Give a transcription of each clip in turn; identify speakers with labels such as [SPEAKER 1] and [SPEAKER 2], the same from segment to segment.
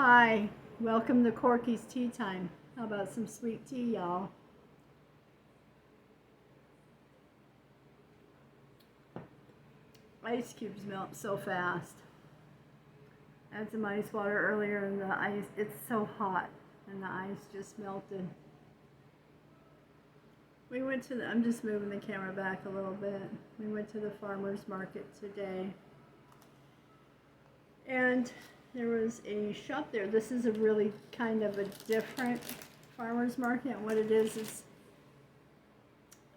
[SPEAKER 1] Hi, welcome to Corky's Tea Time. How about some sweet tea, y'all? Ice cubes melt so fast. I had some ice water earlier and the ice, it's so hot and the ice just melted. We went to I'm just moving the camera back a little bit. We went to the farmer's market today. And there was a shop there. This is a really kind of a different farmer's market. And what it is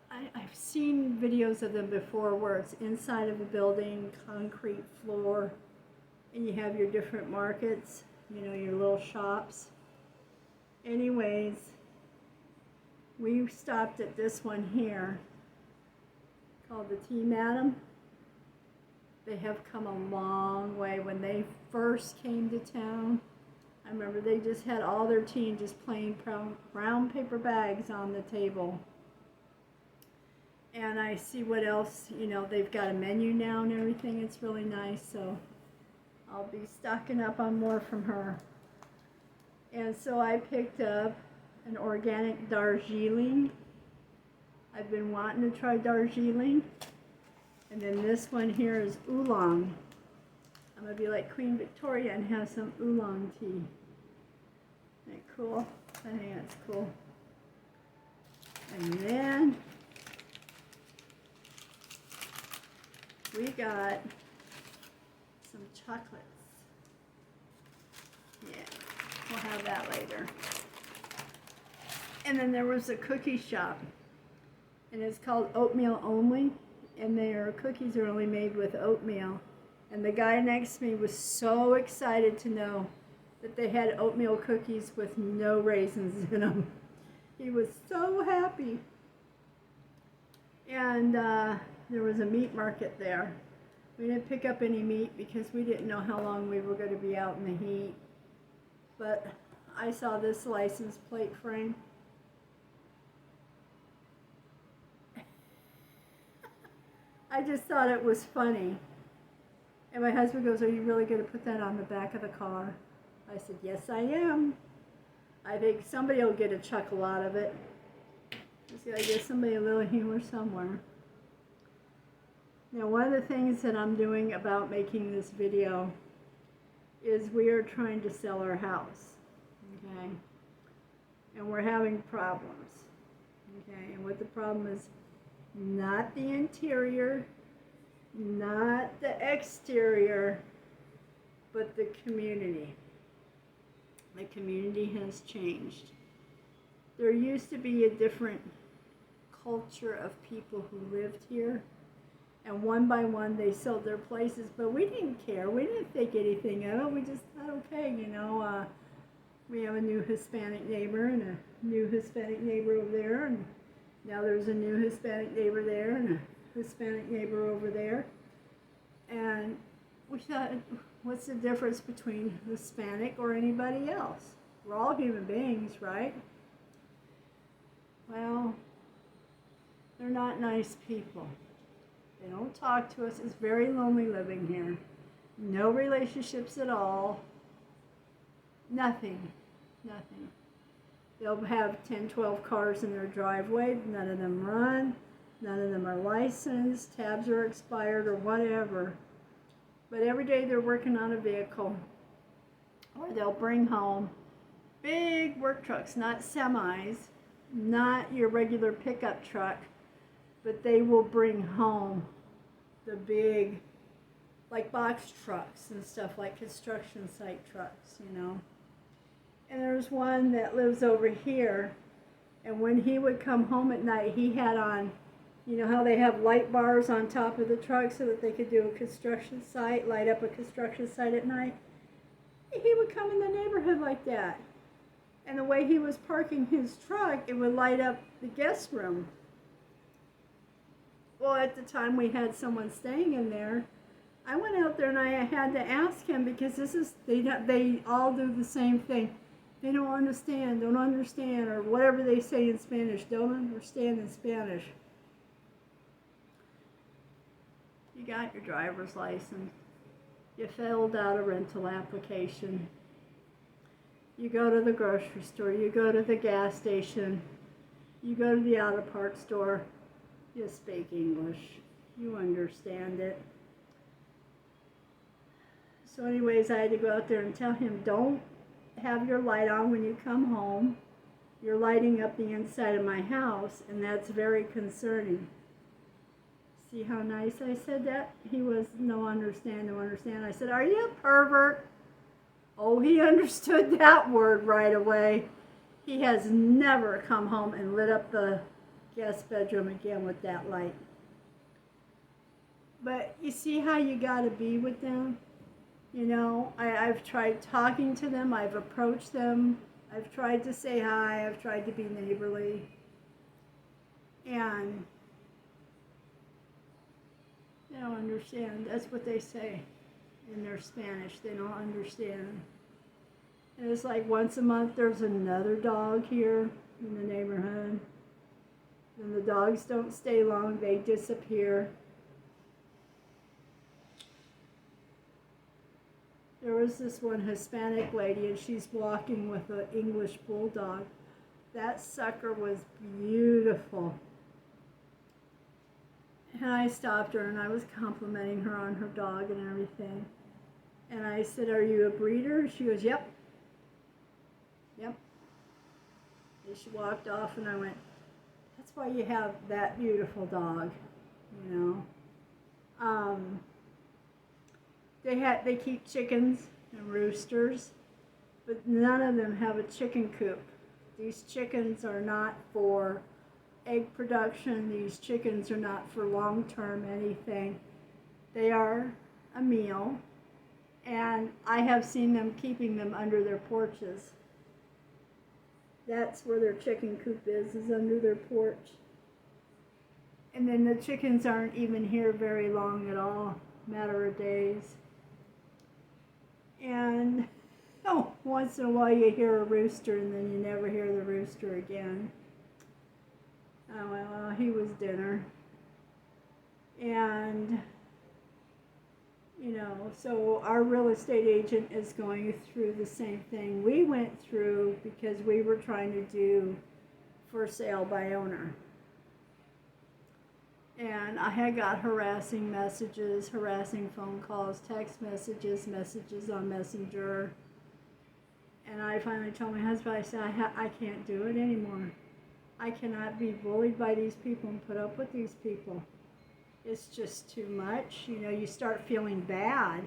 [SPEAKER 1] I've seen videos of them before where it's inside of a building, concrete floor, and you have your different markets, your little shops. Anyways, we stopped at this one here called the Tea Madam. They have come a long way. When they first came to town, I remember they just had all their tea in just plain brown paper bags on the table. And I see what else, they've got a menu now and everything. It's really nice, so I'll be stocking up on more from her. And so I picked up an organic Darjeeling. I've been wanting to try Darjeeling. And then this one here is oolong. I'm going to be like Queen Victoria and have some oolong tea. Isn't that cool? I think that's cool. And then we got some chocolates. Yeah, we'll have that later. And then there was a cookie shop. And it's called Oatmeal Only. And their cookies are only made with oatmeal. And the guy next to me was so excited to know that they had oatmeal cookies with no raisins in them. He was so happy. And there was a meat market there. We didn't pick up any meat because we didn't know how long we were going to be out in the heat. But I saw this license plate frame. I just thought it was funny. And my husband goes, "Are you really going to put that on the back of the car?" I said, "Yes, I am. I think somebody will get a chuckle out of it. I guess somebody a little humor somewhere." Now, one of the things that I'm doing about making this video is we are trying to sell our house, okay? And we're having problems, okay? And what the problem is, not the interior, not the exterior, but the community. The community has changed. There used to be a different culture of people who lived here, and one by one they sold their places, but we didn't care. We didn't think anything of it. We just thought, okay, we have a new Hispanic neighbor and a new Hispanic neighbor over there, and now there's a new Hispanic neighbor there and a Hispanic neighbor over there. And we thought, what's the difference between Hispanic or anybody else? We're all human beings, right? Well, they're not nice people. They don't talk to us. It's very lonely living here. No relationships at all. Nothing. Nothing. They'll have 10, 12 cars in their driveway. None of them run. None of them are licensed. Tabs are expired or whatever. But every day they're working on a vehicle. Or they'll bring home big work trucks, not semis, not your regular pickup truck, but they will bring home the big, like box trucks and stuff, like construction site trucks, And there's one that lives over here, and when he would come home at night, he had on, how they have light bars on top of the truck so that they could do a construction site, light up a construction site at night. He would come in the neighborhood like that. And the way he was parking his truck, it would light up the guest room. Well, at the time we had someone staying in there, I went out there and I had to ask him, because they all do the same thing. They don't understand, or whatever they say in Spanish, don't understand in Spanish. You got your driver's license. You filled out a rental application. You go to the grocery store, you go to the gas station, you go to the auto parts store, you speak English. You understand it. So anyways, I had to go out there and tell him, don't have your light on when you come home. You're lighting up the inside of my house, and that's very concerning. See how nice I said that? He was no understand. I said, are you a pervert? Oh, he understood that word right away. He has never come home and lit up the guest bedroom again with that light. But you see how you got to be with them? You know, I've tried talking to them. I've approached them. I've tried to say hi. I've tried to be neighborly. And they don't understand. That's what they say in their Spanish. They don't understand. And it's like once a month there's another dog here in the neighborhood. And the dogs don't stay long. They disappear. There was this one Hispanic lady, and she's walking with an English bulldog. That sucker was beautiful. And I stopped her, and I was complimenting her on her dog and everything. And I said, are you a breeder? She goes, yep. Yep. And she walked off, and I went, that's why you have that beautiful dog, you know. They keep chickens and roosters, but none of them have a chicken coop. These chickens are not for egg production. These chickens are not for long-term anything. They are a meal, and I have seen them keeping them under their porches. That's where their chicken coop is under their porch. And then the chickens aren't even here very long at all, matter of days. And once in a while you hear a rooster, and then you never hear the rooster again. Oh, well, he was dinner. And, you know, so our real estate agent is going through the same thing we went through because we were trying to do for sale by owner. And I had got harassing messages, harassing phone calls, text messages, messages on Messenger. And I finally told my husband, I said, I can't do it anymore. I cannot be bullied by these people and put up with these people. It's just too much. You know, you start feeling bad.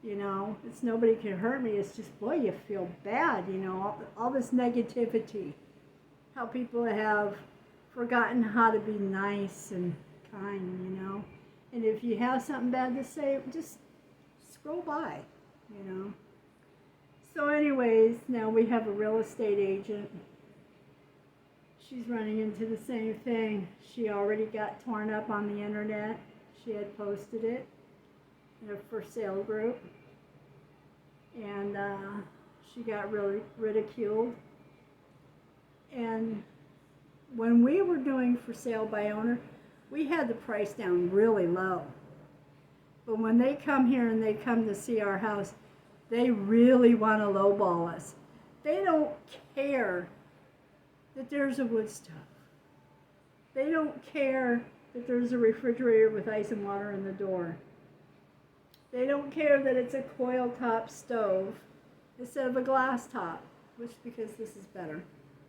[SPEAKER 1] You know, it's nobody can hurt me. It's just, boy, you feel bad, you know, all this negativity. How people have forgotten how to be nice and kind, you know. And if you have something bad to say, just scroll by, you know. So anyways, now we have a real estate agent. She's running into the same thing. She already got torn up on the internet. She had posted it in a for sale group. And she got really ridiculed. And when we were doing for sale by owner, we had the price down really low. But when they come here and they come to see our house, they really want to lowball us. They don't care that there's a wood stove. They don't care that there's a refrigerator with ice and water in the door. They don't care that it's a coil top stove instead of a glass top, which because this is better,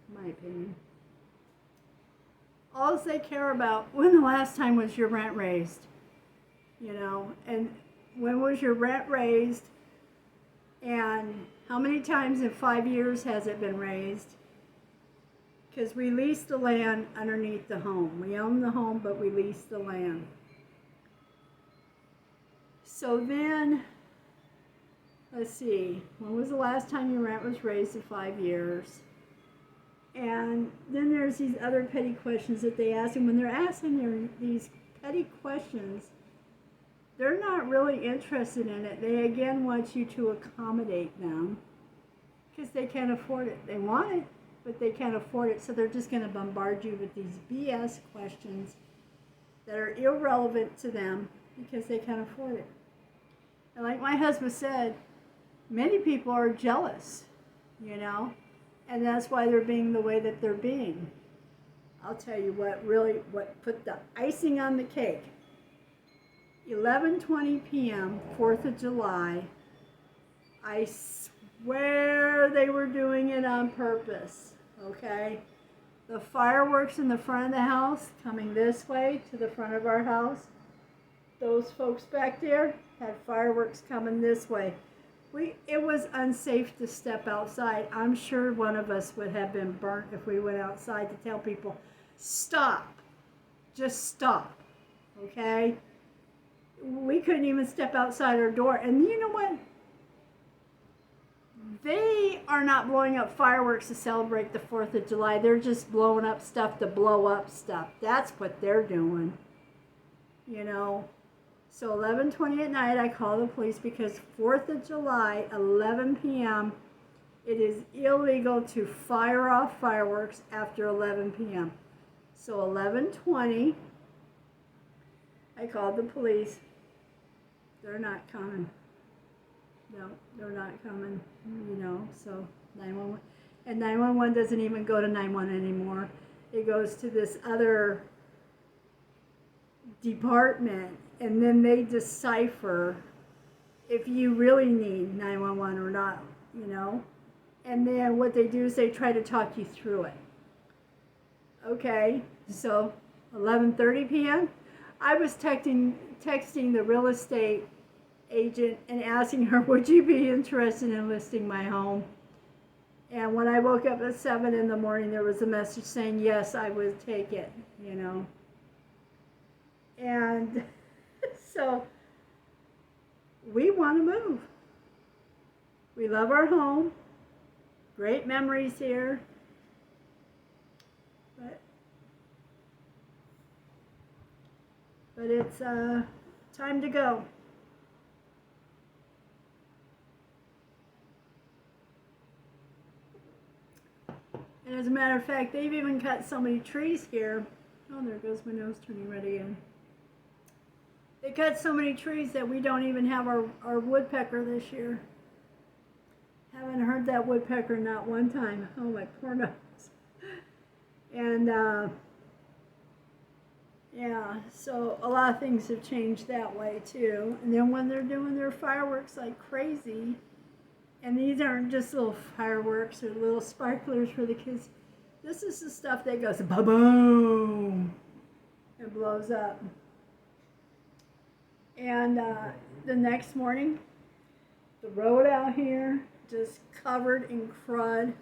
[SPEAKER 1] in my opinion. All they care about, when the last time was your rent raised? You know, and when was your rent raised? And how many times in 5 years has it been raised? Because we lease the land underneath the home. We own the home, but we lease the land. So then, let's see, when was the last time your rent was raised in 5 years? And then there's these other petty questions that they ask, and when they're asking these petty questions, they're not really interested in it. They again want you to accommodate them because they can't afford it. They want it, but they can't afford it, so they're just going to bombard you with these BS questions that are irrelevant to them because they can't afford it. And like my husband said, many people are jealous. you know? And that's why they're being the way that they're being. I'll tell you what put the icing on the cake. 11:20 p.m., 4th of July. I swear they were doing it on purpose, okay? The fireworks in the front of the house coming this way to the front of our house. Those folks back there had fireworks coming this way. It was unsafe to step outside. I'm sure one of us would have been burnt if we went outside to tell people, stop, just stop, okay? We couldn't even step outside our door. And you know what? They are not blowing up fireworks to celebrate the 4th of July. They're just blowing up stuff to blow up stuff. That's what they're doing, you know? So 11:20 at night, I call the police because 4th of July, 11 p.m., it is illegal to fire off fireworks after 11 p.m. So 11:20, I called the police. They're not coming. No, they're not coming, you know, so 911. And 911 doesn't even go to 911 anymore. It goes to this other department, and then they decipher if you really need 911 or not, you know. And then what they do is they try to talk you through it. Okay, so 11:30 p.m., I was texting the real estate agent and asking her, would you be interested in listing my home? And when I woke up at 7 in the morning, there was a message saying, yes, I would take it, you know. And so we want to move. We love our home. Great memories here. But it's time to go. And as a matter of fact, they've even cut so many trees here. Oh, there goes my nose turning red again. They cut so many trees that we don't even have our woodpecker this year. Haven't heard that woodpecker not one time. Oh, my poor nose. And, yeah, so a lot of things have changed that way, too. And then when they're doing their fireworks like crazy, and these aren't just little fireworks or little sparklers for the kids. This is the stuff that goes ba-boom and blows up. And the next morning, the road out here just covered in crud.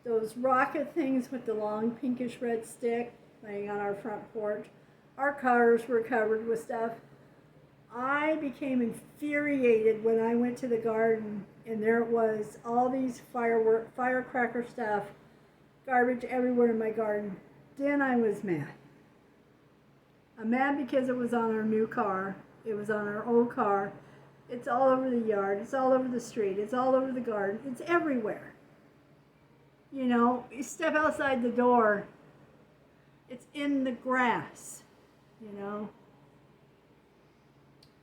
[SPEAKER 1] Those rocket things with the long pinkish red stick laying on our front porch. Our cars were covered with stuff. I became infuriated when I went to the garden and there was all these firecracker stuff, garbage everywhere in my garden. Then I was mad. I'm mad because it was on our new car. It was on our old car. It's all over the yard. It's all over the street. It's all over the garden. It's everywhere. You know, you step outside the door, it's in the grass, you know.